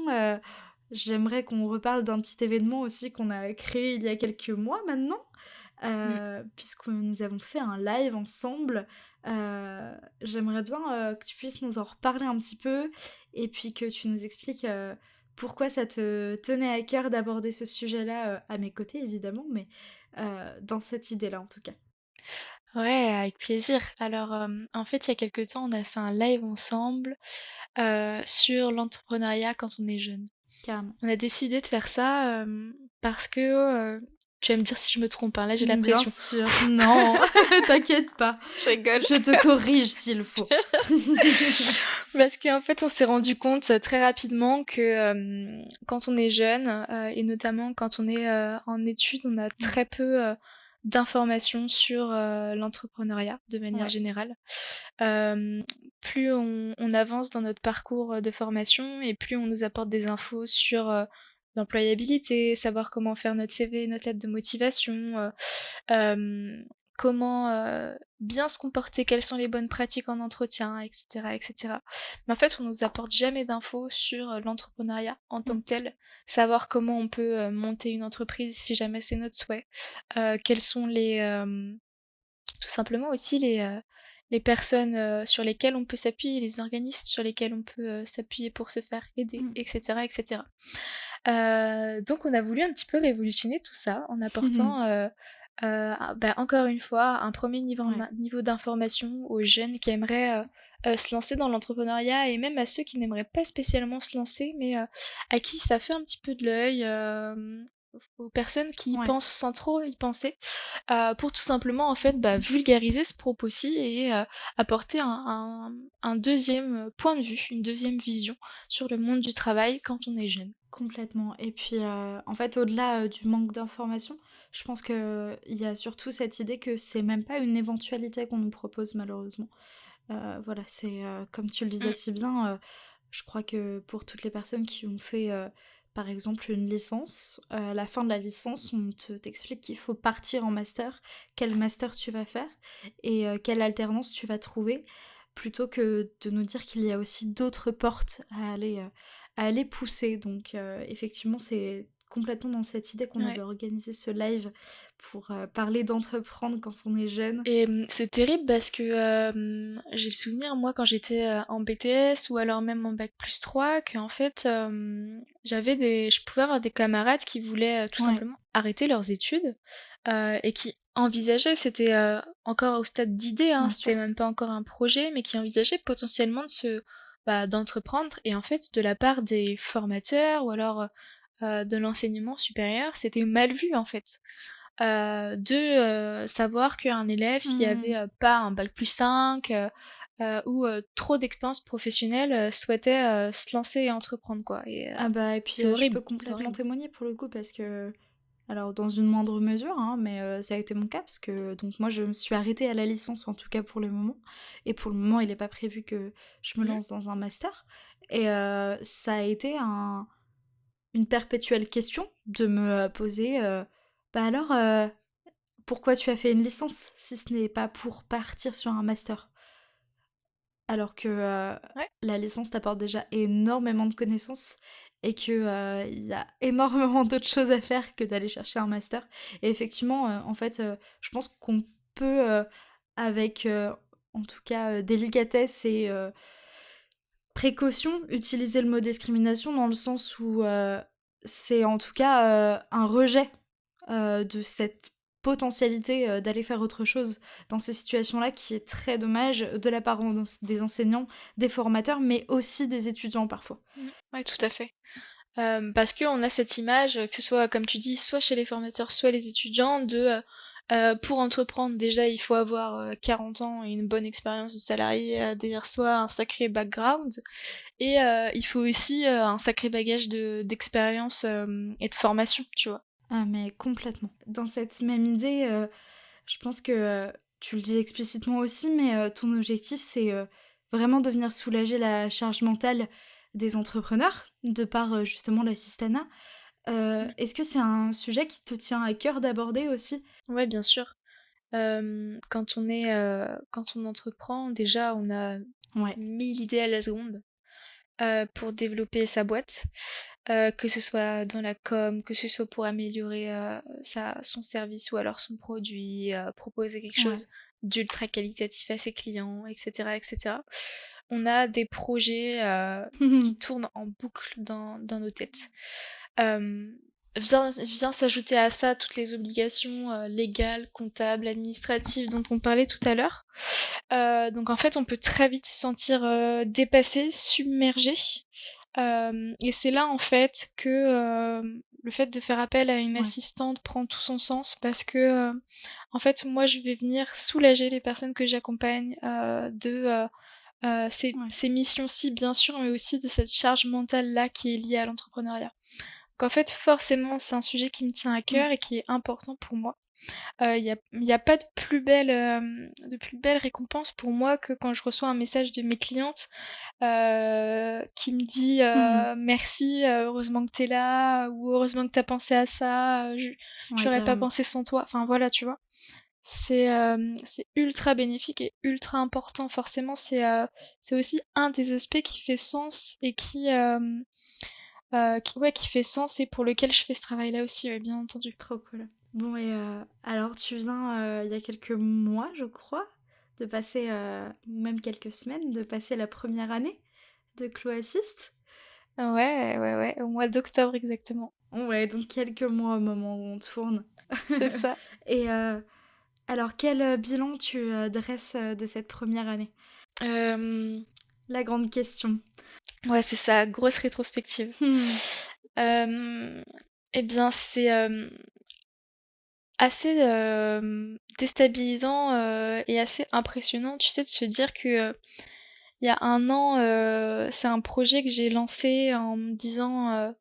j'aimerais qu'on reparle d'un petit événement aussi qu'on a créé il y a quelques mois maintenant, Mm. puisque nous avons fait un live ensemble. J'aimerais bien que tu puisses nous en reparler un petit peu et puis que tu nous expliques pourquoi ça te tenait à cœur d'aborder ce sujet-là à mes côtés évidemment, mais dans cette idée-là en tout cas, Ouais, avec plaisir. Alors, en fait, il y a quelque temps, on a fait un live ensemble sur l'entrepreneuriat quand on est jeune. carrément. On a décidé de faire ça parce que, tu vas me dire si je me trompe, hein, là j'ai la Bien pression. sûr, non, t'inquiète pas. Je rigole. Je te corrige s'il faut. Parce qu'en fait, on s'est rendu compte très rapidement que quand on est jeune, et notamment quand on est en études, on a Ouais, très peu d'informations sur l'entrepreneuriat de manière ouais. générale. Euh, Plus on avance dans notre parcours de formation et plus on nous apporte des infos sur l'employabilité, savoir comment faire notre CV, notre lettre de motivation, euh, comment bien se comporter, quelles sont les bonnes pratiques en entretien, etc., etc. Mais en fait, on nous apporte jamais d'infos sur l'entrepreneuriat en tant Mm. que tel, savoir comment on peut monter une entreprise si jamais c'est notre souhait, quels sont tout simplement aussi les personnes sur lesquelles on peut s'appuyer, les organismes sur lesquels on peut s'appuyer pour se faire aider, Mm. etc., etc. Donc on a voulu un petit peu révolutionner tout ça en apportant encore une fois un premier Ouais, niveau d'information aux jeunes qui aimeraient se lancer dans l'entrepreneuriat et même à ceux qui n'aimeraient pas spécialement se lancer mais à qui ça fait un petit peu de l'œil, aux personnes qui y ouais. pensent sans trop y penser, pour tout simplement en fait vulgariser ce propos-ci et apporter un deuxième point de vue, une deuxième vision sur le monde du travail quand on est jeune. Complètement. Et puis, en fait, au-delà du manque d'informations, je pense qu'il y a surtout cette idée que c'est même pas une éventualité qu'on nous propose, malheureusement. Voilà, c'est comme tu le disais Mm. si bien, je crois que pour toutes les personnes qui ont fait, par exemple, une licence, à la fin de la licence, t'explique qu'il faut partir en master, quel master tu vas faire et quelle alternance tu vas trouver, plutôt que de nous dire qu'il y a aussi d'autres portes à aller pousser. Donc, effectivement, c'est complètement dans cette idée qu'on Ouais. avait organisé ce live pour parler d'entreprendre quand on est jeune. Et c'est terrible parce que j'ai le souvenir, moi, quand j'étais en BTS ou alors même en bac+3, qu'en fait, je pouvais avoir des camarades qui voulaient tout Ouais, simplement arrêter leurs études et qui envisageaient, c'était encore au stade d'idée, hein, bien c'était sûr. même pas encore un projet, mais qui envisageaient potentiellement d'entreprendre. Et en fait, de la part des formateurs ou alors de l'enseignement supérieur, c'était mal vu en fait de savoir qu'un élève qui avait Mmh. pas un bac+5 ou trop d'expérience professionnelle souhaitait se lancer et entreprendre quoi. Et Ah bah, et puis c'est je peux horrible, c'est complètement horrible. témoigner pour le coup parce que, alors dans une moindre mesure, hein, mais ça a été mon cas parce que donc moi je me suis arrêtée à la licence en tout cas pour le moment. Et pour le moment il n'est pas prévu que je me Mhm. lance dans un master. Et ça a été une perpétuelle question de me poser, bah alors pourquoi tu as fait une licence si ce n'est pas pour partir sur un master? Alors que Ouais. la licence t'apporte déjà énormément de connaissances et que il y a énormément d'autres choses à faire que d'aller chercher un master. Et effectivement, en fait, je pense qu'on peut, avec en tout cas délicatesse et précaution, utiliser le mot discrimination dans le sens où c'est en tout cas un rejet de cette potentialité d'aller faire autre chose dans ces situations-là qui est très dommage de la part des enseignants, des formateurs, mais aussi des étudiants parfois. Mhm. Ouais, tout à fait. Parce qu'on a cette image, que ce soit, comme tu dis, soit chez les formateurs, soit les étudiants, de Pour entreprendre, déjà, il faut avoir 40 ans et une bonne expérience de salarié derrière soi, un sacré background. Et il faut aussi un sacré bagage d'expérience et de formation, tu vois. Ah, mais complètement. Dans cette même idée, je pense que tu le dis explicitement aussi, mais ton objectif, c'est vraiment de venir soulager la charge mentale des entrepreneurs, de par justement l'assistanat. Mm. Est-ce que c'est un sujet qui te tient à cœur d'aborder aussi? Ouais, bien sûr. Quand on entreprend, déjà, on a Ouais, 1000 idées à la seconde pour développer sa boîte, que ce soit dans la com, que ce soit pour améliorer son service ou alors son produit, proposer quelque ouais. chose d'ultra qualitatif à ses clients, etc., etc. On a des projets qui tournent en boucle dans nos têtes. Euh, vient s'ajouter à ça toutes les obligations légales, comptables, administratives dont on parlait tout à l'heure. Donc en fait, on peut très vite se sentir dépassé, submergé. Et c'est là en fait que le fait de faire appel à une Ouais, assistante prend tout son sens parce que en fait moi je vais venir soulager les personnes que j'accompagne de ouais. ces missions-ci bien sûr mais aussi de cette charge mentale là qui est liée à l'entrepreneuriat. Donc en fait forcément c'est un sujet qui me tient à Mm. cœur et qui est important pour moi. Y a pas de plus belle récompense pour moi que quand je reçois un message de mes clientes qui me dit merci, heureusement que t'es là, ou heureusement que t'as pensé à ça, Ouais, j'aurais pas carrément. pensé sans toi. Enfin voilà, tu vois. C'est ultra bénéfique et ultra important. Forcément, c'est aussi un des aspects qui fait sens et qui fait sens et pour lequel je fais ce travail-là aussi, ouais, bien entendu. Trop cool. Bon, et alors tu viens, il y a quelques mois, je crois, de passer, même quelques semaines, de passer la première année de Clo Assist. Ouais, ouais, ouais, au mois d'octobre exactement. Ouais, donc quelques mois au moment où on tourne. C'est ça. Et alors, quel bilan tu dresses de cette première année? Euh, La grande question. ouais, c'est ça, grosse rétrospective. Hmm. Euh, eh bien, c'est assez déstabilisant et assez impressionnant, tu sais, de se dire que il y a un an, c'est un projet que j'ai lancé en me disant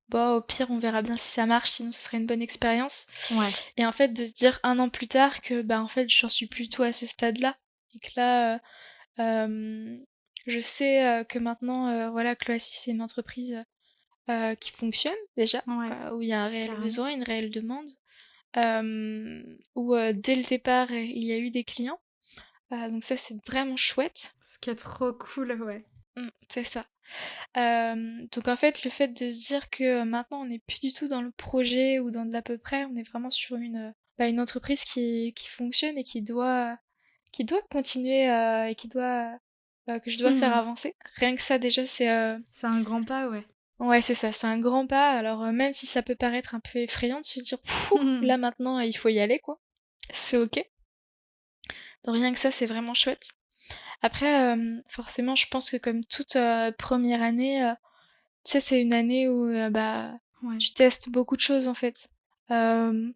bah au pire on verra bien si ça marche, sinon ce serait une bonne expérience. Ouais, Et en fait de se dire un an plus tard que bah en fait j'en suis plutôt à ce stade-là et que là euh, je sais que maintenant voilà Cloacis c'est une entreprise qui fonctionne déjà, ouais, où il y a un réel carrément. besoin, une réelle demande où dès le départ, il y a eu des clients. Donc ça, c'est vraiment chouette. Ce qui est trop cool, ouais. C'est ça. Donc en fait, le fait de se dire que maintenant, on n'est plus du tout dans le projet ou dans de l'à peu près, on est vraiment sur une entreprise qui fonctionne et qui doit continuer et que je dois faire Hmm. avancer. Rien que ça, déjà, c'est... C'est un grand pas, ouais. Ouais, c'est ça, c'est un grand pas. Alors même si ça peut paraître un peu effrayant de se dire, Pouh, là maintenant, il faut y aller, quoi. C'est ok. Donc rien que ça, c'est vraiment chouette. Après, forcément, je pense que comme toute première année, tu sais, c'est une année où bah, Ouais. tu testes beaucoup de choses en fait. Euh,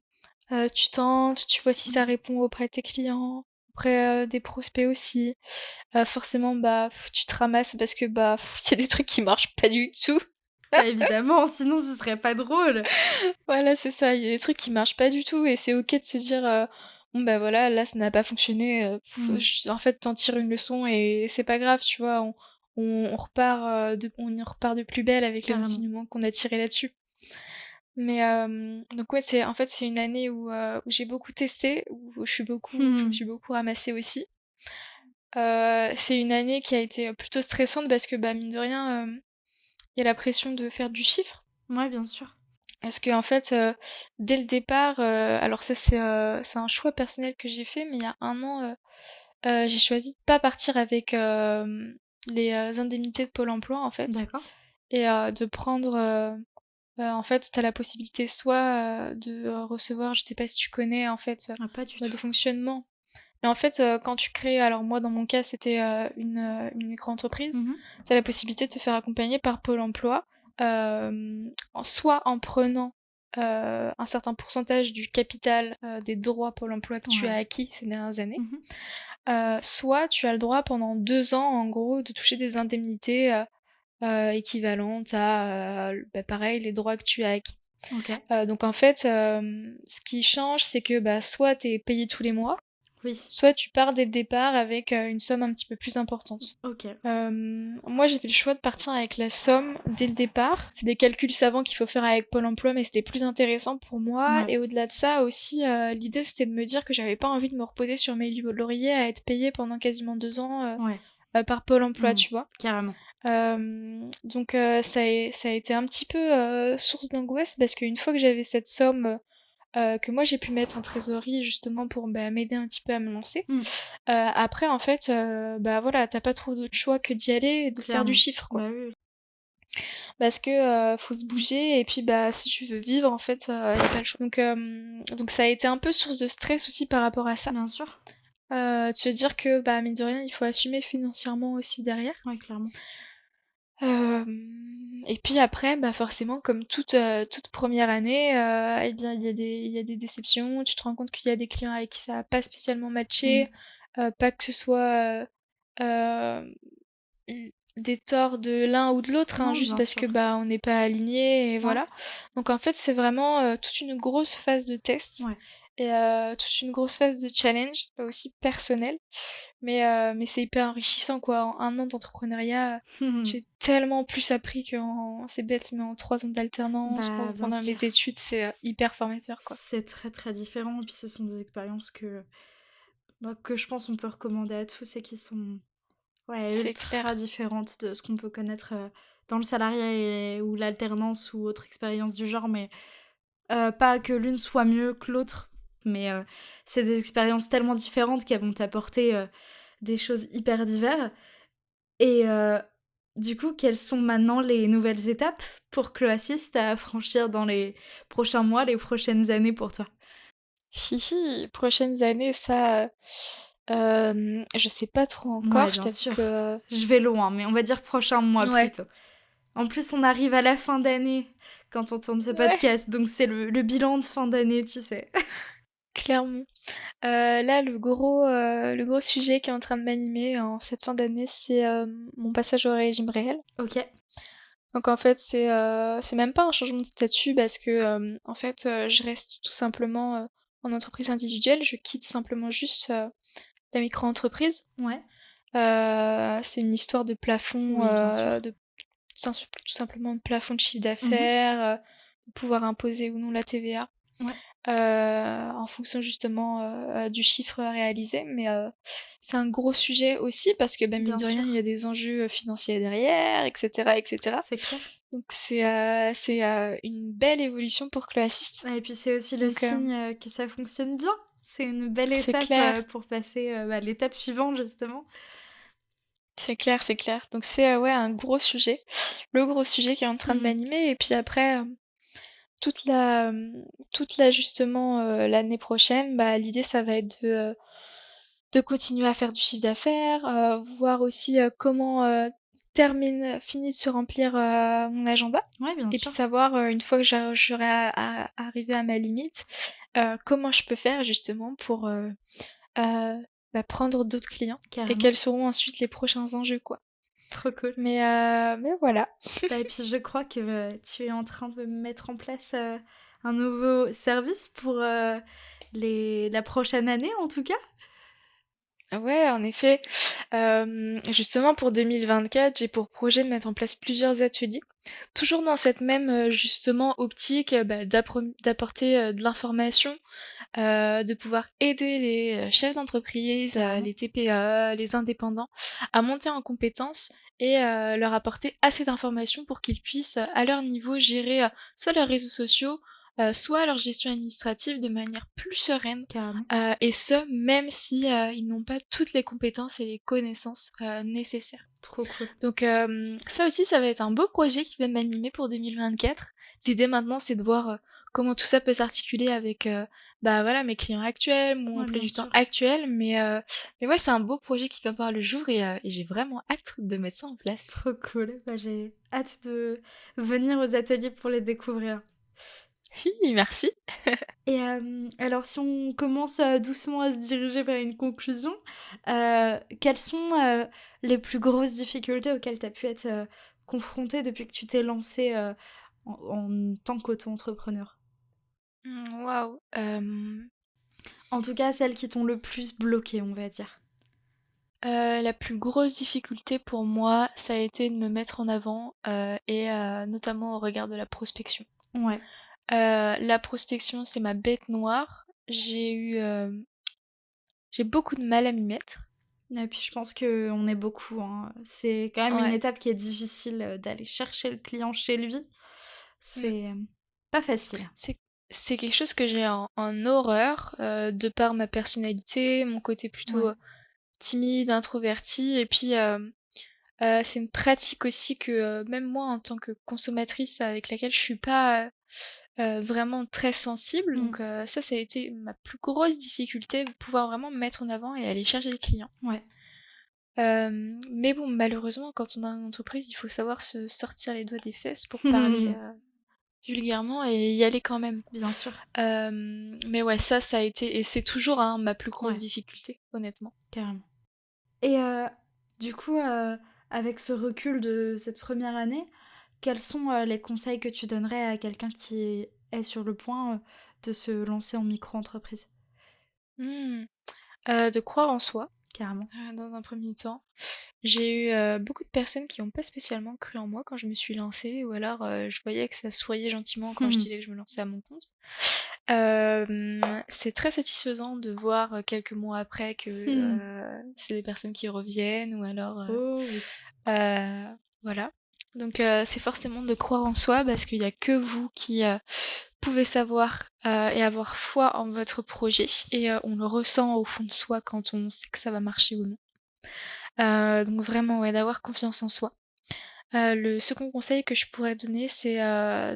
tu tentes, tu vois si ça répond auprès de tes clients, auprès des prospects aussi. Forcément, bah, tu te ramasses parce que bah, il y a des trucs qui marchent pas du tout. Bah évidemment, sinon ce serait pas drôle. Voilà, c'est ça. Il y a des trucs qui marchent pas du tout et c'est ok de se dire bon bah voilà, là ça n'a pas fonctionné. Hmm. En fait, t'en tires une leçon et c'est pas grave, tu vois. On repart on y repart de plus belle avec les Carrément. enseignements qu'on a tirés là-dessus. Mais donc ouais, c'est en fait c'est une année où j'ai beaucoup testé, où je me Hmm. suis beaucoup ramassée aussi. C'est une année qui a été plutôt stressante parce que bah mine de rien, il y a la pression de faire du chiffre. Ouais, bien sûr. Parce que en fait, dès le départ, alors ça c'est un choix personnel que j'ai fait, mais il y a un an, j'ai choisi de pas partir avec les indemnités de Pôle Emploi en fait, D'accord. et de prendre, en fait, t'as la possibilité soit de recevoir, je sais pas si tu connais en fait Ah, pas du mode de tout. fonctionnement, mais en fait, quand tu crées, alors moi dans mon cas c'était une micro-entreprise, Mhm. t'as la possibilité de te faire accompagner par Pôle Emploi, soit en prenant un certain pourcentage du capital des droits Pôle emploi que tu as Ouais. acquis ces dernières années. Mhm. Soit tu as le droit pendant 2 ans, en gros, de toucher des indemnités équivalentes à, pareil, les droits que tu as acquis. Ok. Donc en fait, ce qui change, c'est que soit tu es payé tous les mois, Oui. soit tu pars dès le départ avec une somme un petit peu plus importante. Ok. Moi, j'ai fait le choix de partir avec la somme dès le départ. C'est des calculs savants qu'il faut faire avec Pôle emploi, mais c'était plus intéressant pour moi. Ouais. Et au-delà de ça aussi, l'idée c'était de me dire que j'avais pas envie de me reposer sur mes lauriers à être payée pendant quasiment 2 ans Ouais. par Pôle emploi, Mhm. tu vois. Carrément. Donc ça a été un petit peu source d'angoisse parce qu'une fois que j'avais cette somme que moi j'ai pu mettre en trésorerie justement pour m'aider un petit peu à me lancer. Mm. Après en fait, voilà, t'as pas trop d'autre choix que d'y aller et de faire du Clairement. chiffre quoi. Bah oui. Parce que faut se bouger et puis si tu veux vivre en fait, y a pas le choix. Donc ça a été un peu source de stress aussi par rapport à ça. Bien sûr. De se dire que mine de rien il faut assumer financièrement aussi derrière. Ouais, clairement. Et puis après, forcément, comme toute première année, eh bien, il y a des déceptions. Tu te rends compte qu'il y a des clients avec qui ça va pas spécialement Mm. matché, pas que ce soit des torts de l'un ou de l'autre, hein, Non, juste bien parce que sûr. on n'est pas aligné et Ouais. voilà. Donc en fait, c'est vraiment toute une grosse phase de test Ouais. et toute une grosse phase de challenge, aussi personnel. Mais c'est hyper enrichissant, quoi. En 1 an d'entrepreneuriat, j'ai tellement plus appris c'est bête, mais en 3 ans d'alternance Bah, ou bien pendant sûr. mes études, c'est hyper formateur, quoi. C'est très très différent. Et puis ce sont des expériences que je pense on peut recommander à tous et qui sont ouais, C'est ultra clair. différentes de ce qu'on peut connaître dans le salariat ou l'alternance ou autre expérience du genre. Mais pas que l'une soit mieux que l'autre. Mais c'est des expériences tellement différentes qu'elles vont t'apporter des choses hyper diverses. Et du coup, quelles sont maintenant les nouvelles étapes pour Cloassist à franchir dans les prochains mois, les prochaines années pour toi? Hihi, prochaines années, ça, je sais pas trop Ouais, encore. Je bien t'avoue sûr. que Je vais loin, mais on va dire prochains mois ouais, plutôt. En plus, on arrive à la fin d'année quand on tourne ce ouais, podcast, donc c'est le bilan de fin d'année, tu sais. clairement. Là, le gros sujet qui est en train de m'animer en cette fin d'année, c'est mon passage au régime réel. Ok, Donc en fait, c'est même pas un changement de statut parce que en fait, je reste tout simplement en entreprise individuelle. Je quitte simplement juste la micro-entreprise. ouais. C'est une histoire de plafond, Oui, bien sûr. tout simplement de plafond de chiffre Mhm. d'affaires, de pouvoir imposer ou non la TVA Ouais, en fonction justement du chiffre réalisé. Mais c'est un gros sujet aussi parce que mine bien de rien, il y sûr. a des enjeux financiers derrière, etc., etc. C'est clair. Donc c'est une belle évolution pour Cloassist. Ouais, et puis c'est aussi le Donc signe que ça fonctionne bien. C'est une belle c'est étape clair, pour passer à l'étape suivante, justement. c'est clair, c'est clair. Donc c'est ouais un gros sujet, le gros sujet qui est en train de m'animer. Et puis après toute la toute la justement l'année prochaine, l'idée ça va être de continuer à faire du chiffre d'affaires, voir aussi comment finit de se remplir mon agenda. Ouais, bien Et puis sûr. savoir, une fois que j'aurai arrivé à ma limite, comment je peux faire justement pour euh, prendre d'autres clients et Carrément. quels seront ensuite les prochains enjeux, quoi. Trop cool. Mais voilà. Et puis je crois que tu es en train de mettre en place un nouveau service pour la prochaine année, en tout cas. Ouais, en effet. Justement pour 2024, j'ai pour projet de mettre en place plusieurs ateliers, toujours dans cette même justement optique d'apporter de l'information, de pouvoir aider les chefs d'entreprise, Carrément. les TPE, les indépendants à monter en compétences et leur apporter assez d'informations pour qu'ils puissent à leur niveau gérer soit leurs réseaux sociaux, soit leur gestion administrative de manière plus sereine Carrément. et ce même si ils n'ont pas toutes les compétences et les connaissances nécessaires. Trop cool. Donc ça aussi, ça va être un beau projet qui va m'animer pour 2024. L'idée maintenant, c'est de voir comment tout ça peut s'articuler avec voilà, mes clients actuels, mon Ouais, emploi bien du temps sûr. actuel. Mais ouais, c'est un beau projet qui va voir le jour et j'ai vraiment hâte de mettre ça en place. Trop cool. Bah, j'ai hâte de venir aux ateliers pour les découvrir. Oui, merci. Et alors, si on commence doucement à se diriger vers une conclusion, quelles sont les plus grosses difficultés auxquelles tu as pu être confrontée depuis que tu t'es lancée en tant qu'auto-entrepreneur? Waouh. En tout cas, celles qui t'ont le plus bloqué, on va dire. La plus grosse difficulté pour moi, ça a été de me mettre en avant, et notamment au regard de la prospection. Ouais. La prospection, c'est ma bête noire. J'ai beaucoup de mal à m'y mettre. Et puis je pense qu'on est beaucoup, hein. C'est quand même une Ouais. étape qui est difficile d'aller chercher le client chez lui. Mmh. C'est pas facile. C'est c'est quelque chose que j'ai en horreur, de par ma personnalité, mon côté plutôt Ouais. timide, introverti et puis, c'est une pratique aussi que, même moi en tant que consommatrice avec laquelle je suis pas, vraiment très sensible, Mm. donc ça a été ma plus grosse difficulté, de pouvoir vraiment me mettre en avant et aller chercher les clients. Ouais. Mais bon, malheureusement, quand on a une entreprise, il faut savoir se sortir les doigts des fesses pour parler, vulgairement et y aller quand même. Bien sûr. Mais ouais, ça a été et c'est toujours, hein, ma plus grosse Ouais, difficulté, honnêtement. carrément. Et du coup, avec ce recul de cette première année, quels sont les conseils que tu donnerais à quelqu'un qui est sur le point de se lancer en micro-entreprise? Mmh. De croire en soi, Carrément. dans un premier temps. J'ai eu beaucoup de personnes qui n'ont pas spécialement cru en moi quand je me suis lancée, ou alors je voyais que ça souriait gentiment quand je disais que je me lançais à mon compte. C'est très satisfaisant de voir quelques mois après que c'est des personnes qui reviennent, ou alors Oh oui. euh, voilà. Donc c'est forcément de croire en soi parce qu'il n'y a que vous qui pouvez savoir et avoir foi en votre projet et on le ressent au fond de soi quand on sait que ça va marcher ou non. Donc vraiment, ouais, d'avoir confiance en soi. Le second conseil que je pourrais donner, c'est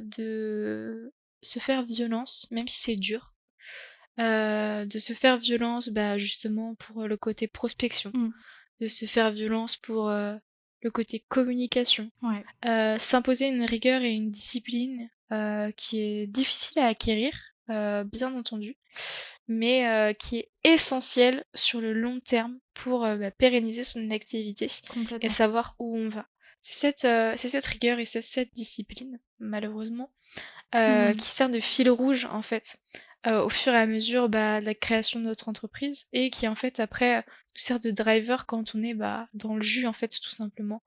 de se faire violence, même si c'est dur. De se faire violence, bah, justement pour le côté prospection, Mm. de se faire violence pour le côté communication, Ouais. s'imposer une rigueur et une discipline qui est difficile à acquérir, bien entendu, mais qui est essentielle sur le long terme pour bah, pérenniser son activité et Complètement. savoir où on va. C'est cette rigueur et c'est cette discipline, malheureusement, qui sert de fil rouge en fait au fur et à mesure bah, de la création de notre entreprise et qui en fait après nous sert de driver quand on est bah, dans le jus en fait tout simplement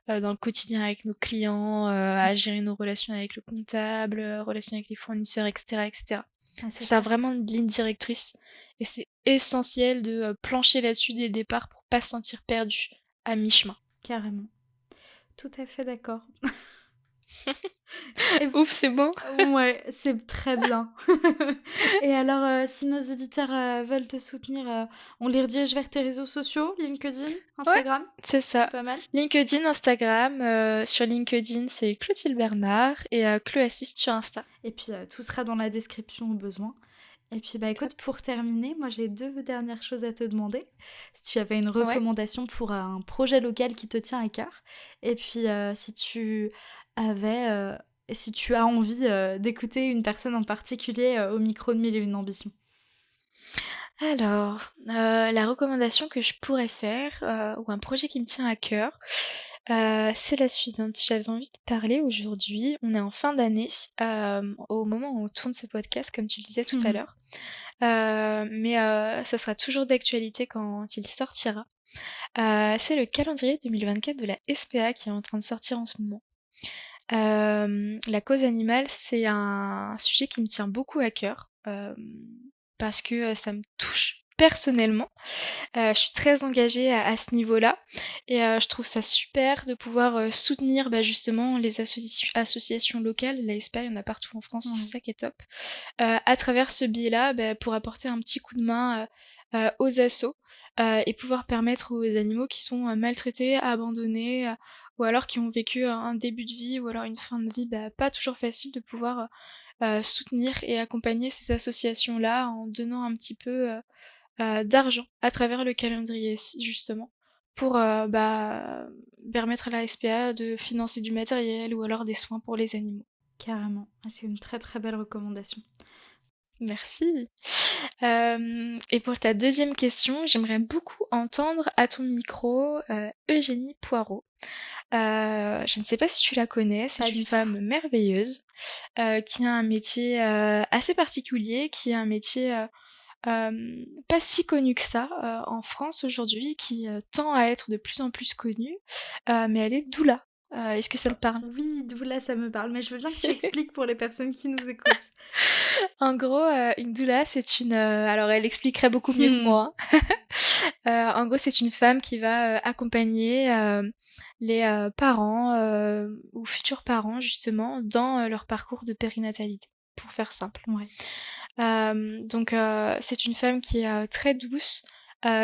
dans le quotidien avec nos clients, à gérer nos relations avec le comptable, relations avec les fournisseurs, etc., etc. Ah, Ça c'est sert clair. vraiment de ligne directrice et c'est essentiel de plancher là-dessus dès le départ pour pas se sentir perdu à mi-chemin. Carrément. Tout à fait d'accord. Et Ouf, c'est bon. ouais, c'est très bien. Et alors, si nos éditeurs veulent te soutenir, on les redirige vers tes réseaux sociaux, LinkedIn, Ouais, Instagram? c'est C'est ça. pas mal. LinkedIn, Instagram. Sur LinkedIn, c'est Clotilde Bernard et Chloé Assist sur Insta. Et puis, tout sera dans la description au besoin. Et puis, bah écoute, Top. pour terminer, moi j'ai deux dernières choses à te demander. Si tu avais une Ouais. recommandation pour un projet local qui te tient à cœur. Et puis, si tu avais, si tu as envie d'écouter une personne en particulier au micro de Mille et une ambitions. Alors, la recommandation que je pourrais faire, ou un projet qui me tient à cœur, c'est la suivante. J'avais envie de parler aujourd'hui, on est en fin d'année, au moment où on tourne ce podcast, comme tu le disais tout à l'heure. Mais ça sera toujours d'actualité quand il sortira. C'est le calendrier 2024 de la SPA qui est en train de sortir en ce moment. La cause animale, c'est un sujet qui me tient beaucoup à cœur, parce que ça me touche personnellement. Je suis très engagée à ce niveau-là et je trouve ça super de pouvoir soutenir bah, justement les associations locales. La SPA, il y en a partout en France, Ouais, c'est ça qui est top. À travers ce biais-là, bah, pour apporter un petit coup de main aux assos et pouvoir permettre aux animaux qui sont maltraités, abandonnés, ou alors qui ont vécu un début de vie ou alors une fin de vie bah, pas toujours facile de pouvoir soutenir et accompagner ces associations-là en donnant un petit peu d'argent à travers le calendrier justement pour bah, permettre à la SPA de financer du matériel ou alors des soins pour les animaux. Carrément. Ah, c'est une très très belle recommandation. Merci. Et pour ta deuxième question, j'aimerais beaucoup entendre à ton micro Eugénie Poirot. Je ne sais pas si tu la connais, Pas c'est du une tout. femme merveilleuse qui a un métier assez particulier, qui a un métier pas si connu que ça en France aujourd'hui, qui tend à être de plus en plus connue, mais elle est doula. Est-ce que ça te parle? Oui, doula, ça me parle, mais je veux bien que tu expliques pour les personnes qui nous écoutent. En gros, une doula, c'est une. Alors, elle expliquerait beaucoup mieux que Hmm. moi, hein. En gros, c'est une femme qui va accompagner les parents ou futurs parents, justement, dans leur parcours de périnatalité, pour faire simple. Ouais. Donc, c'est une femme qui est très douce,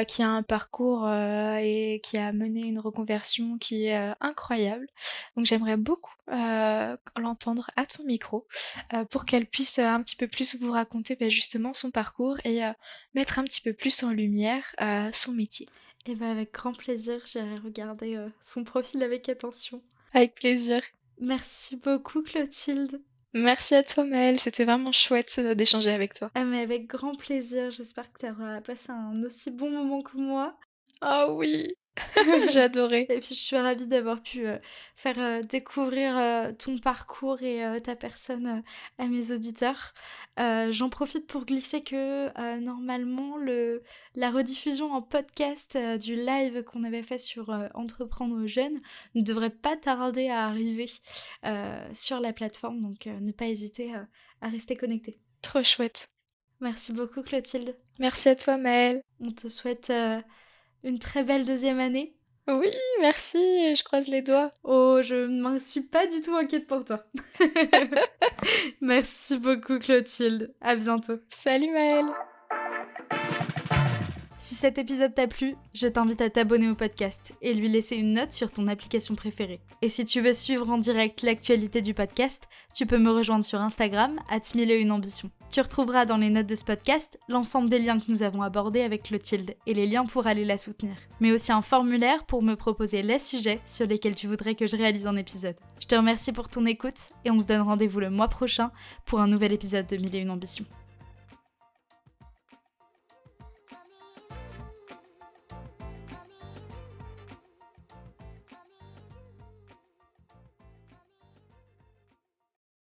qui a un parcours et qui a mené une reconversion qui est incroyable. Donc, j'aimerais beaucoup l'entendre à ton micro pour qu'elle puisse un petit peu plus vous raconter justement son parcours et mettre un petit peu plus en lumière son métier. Et ben avec grand plaisir, j'irai regarder son profil avec attention. Avec plaisir. Merci beaucoup Clotilde. Merci à toi, Maëlle. C'était vraiment chouette d'échanger avec toi. Ah mais avec grand plaisir, j'espère que tu auras passé un aussi bon moment que moi. Ah oui, j'ai adoré. Et puis je suis ravie d'avoir pu faire découvrir ton parcours et ta personne à mes auditeurs. J'en profite pour glisser que normalement la rediffusion en podcast du live qu'on avait fait sur Entreprendre Jeunes ne devrait pas tarder à arriver sur la plateforme, donc ne pas hésiter à rester connecté. Trop chouette. Merci beaucoup Clotilde. Merci à toi, Maëlle. On te souhaite une très belle deuxième année. Oui, merci, je croise les doigts. Oh, je m'en suis pas du tout inquiète pour toi. Merci beaucoup Clotilde. À bientôt. Salut Maëlle. Si cet épisode t'a plu, je t'invite à t'abonner au podcast et lui laisser une note sur ton application préférée. Et si tu veux suivre en direct l'actualité du podcast, tu peux me rejoindre sur Instagram @1001ambition. Tu retrouveras dans les notes de ce podcast l'ensemble des liens que nous avons abordés avec Clotilde et les liens pour aller la soutenir, mais aussi un formulaire pour me proposer les sujets sur lesquels tu voudrais que je réalise un épisode. Je te remercie pour ton écoute et on se donne rendez-vous le mois prochain pour un nouvel épisode de 1001 ambitions.